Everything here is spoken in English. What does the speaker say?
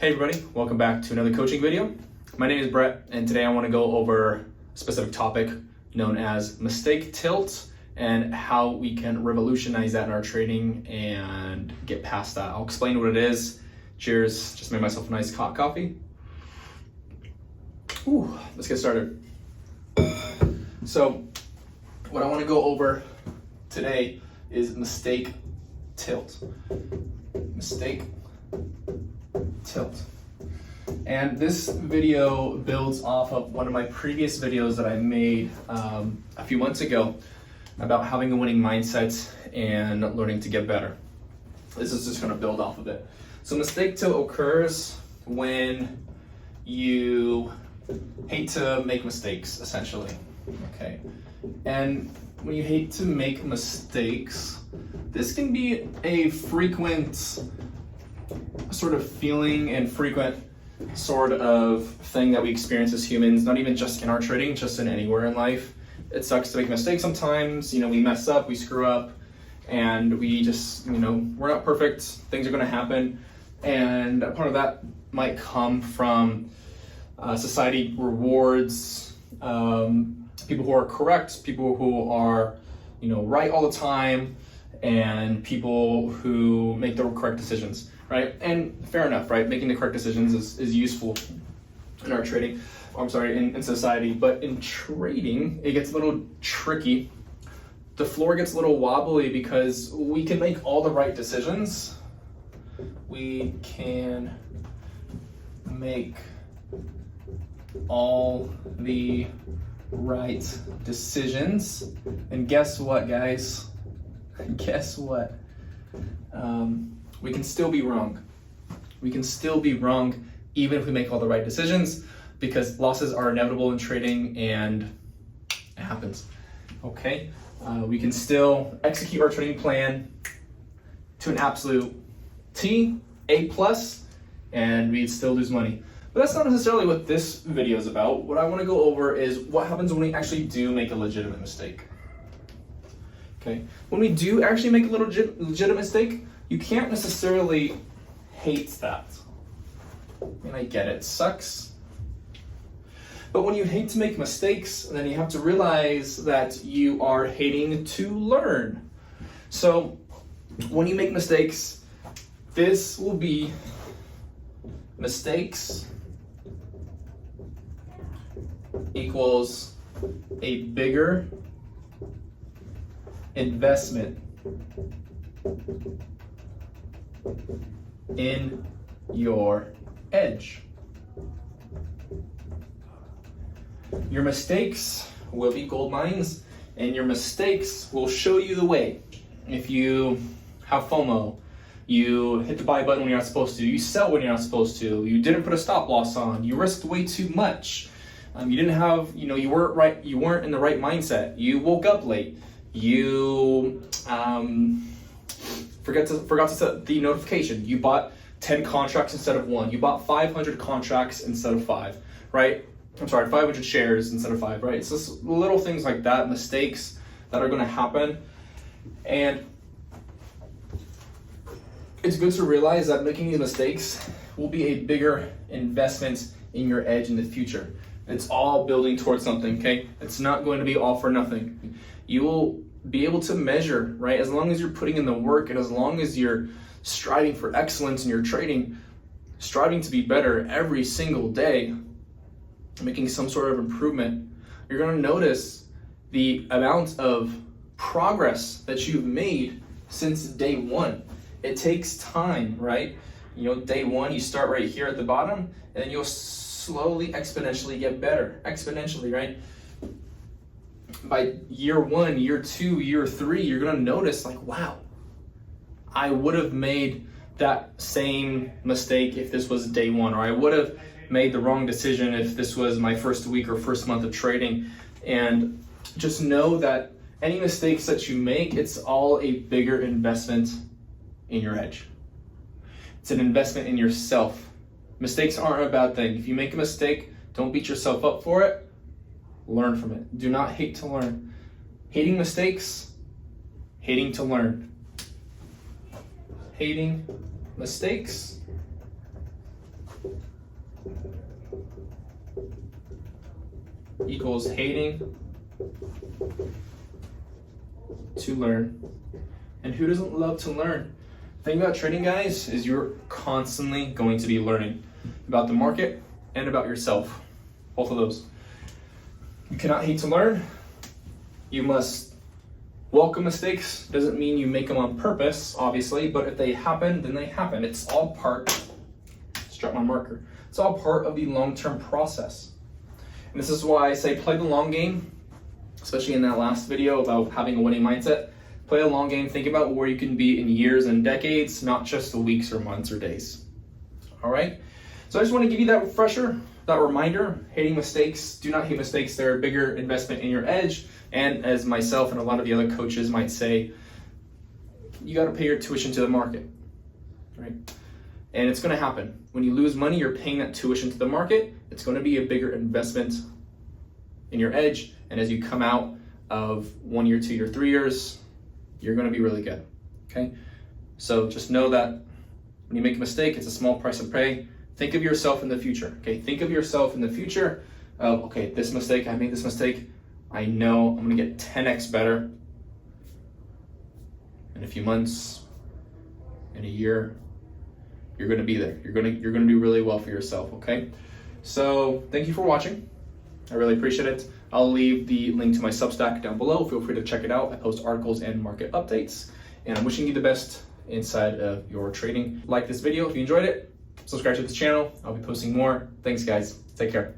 Hey everybody, welcome back to another coaching video. My name is Brett, and today I want to go over a specific topic known as mistake tilt and how we can revolutionize that in our trading and get past that. I'll explain what it is. Cheers, just made myself a nice hot coffee. Ooh, let's get started. So, what I want to go over today is mistake tilt. Mistake tilt. And this video builds off of one of my previous videos that I made a few months ago about having a winning mindset and learning to get better. This is just going to build off of it. So mistake tilt occurs when you hate to make mistakes, essentially. Okay. And when you hate to make mistakes, this can be a frequent sort of feeling and frequent sort of thing that we experience as humans, not even just in our trading, just in anywhere in life. It sucks to make mistakes sometimes. We mess up, we screw up, and we just, we're not perfect. Things are going to happen. And part of that might come from society rewards people who are correct, people who are, right all the time, and people who make the correct decisions, right? And fair enough, right? Making the correct decisions is useful in our trading, in society. But in trading, it gets a little tricky. The floor gets a little wobbly because we can make all the right decisions. We can make all the right decisions. And guess what, guys? Guess what? We can still be wrong. We can still be wrong even if we make all the right decisions, because losses are inevitable in trading and it happens. Okay? We can still execute our trading plan to an absolute T, A+, and we'd still lose money. But that's not necessarily what this video is about. What I want to go over is what happens when we actually do make a legitimate mistake. Okay, when we do actually make a legitimate mistake, you can't necessarily hate that. And I get it, it sucks. But when you hate to make mistakes, then you have to realize that you are hating to learn. So when you make mistakes, this will be mistakes equals a bigger investment in your edge. Your mistakes will be gold mines, and your mistakes will show you the way. If you have FOMO, you hit the buy button when you're not supposed to, you sell when you're not supposed to, you didn't put a stop loss on, you risked way too much, you didn't have, you weren't in the right mindset, you woke up late, you forgot to set the notification, you bought 10 contracts instead of one, you bought 500 contracts instead of 5, right? 500 shares instead of 5, right? It's just little things like that, mistakes that are going to happen. And it's good to realize that making these mistakes will be a bigger investment in your edge in the future. It's all building towards something, okay? It's not going to be all for nothing. You will be able to measure, right? As long as you're putting in the work and as long as you're striving for excellence in your trading, striving to be better every single day, making some sort of improvement, you're going to notice the amount of progress that you've made since day one. It takes time, right? Day one, you start right here at the bottom, and then you'll slowly, exponentially get better. Exponentially, right? By year 1, year 2, year 3, you're going to notice, wow, I would have made that same mistake if this was day 1, or I would have made the wrong decision if this was my first week or first month of trading. And just know that any mistakes that you make, it's all a bigger investment in your edge. It's an investment in yourself. Mistakes aren't a bad thing. If you make a mistake, don't beat yourself up for it. Learn from it. Do not hate to learn. Hating mistakes, hating to learn. Hating mistakes, equals hating to learn. And who doesn't love to learn? The thing about trading, guys, is you're constantly going to be learning about the market and about yourself. Both of those. You cannot hate to learn. You must welcome mistakes. Doesn't mean you make them on purpose, obviously, but if they happen, then they happen. It's all part, let's drop my marker. It's all part of the long-term process. And this is why I say play the long game, especially in that last video about having a winning mindset. Play a long game, think about where you can be in years and decades, not just weeks or months or days. All right? So I just want to give you that refresher, that reminder. Hating mistakes, do not hate mistakes. They're a bigger investment in your edge. And as myself and a lot of the other coaches might say, you got to pay your tuition to the market, right? And it's going to happen. When you lose money, you're paying that tuition to the market. It's going to be a bigger investment in your edge. And as you come out of 1 year, 2 year, 3 years, you're going to be really good, okay? So just know that when you make a mistake, it's a small price to pay. Think of yourself in the future, okay? Think of yourself in the future of, okay, this mistake, I made this mistake. I know I'm going to get 10x better in a few months, in a year. You're going to be there. You're going to do really well for yourself, okay? So thank you for watching. I really appreciate it. I'll leave the link to my Substack down below. Feel free to check it out. I post articles and market updates. And I'm wishing you the best inside of your trading. Like this video if you enjoyed it. Subscribe to this channel. I'll be posting more. Thanks, guys. Take care.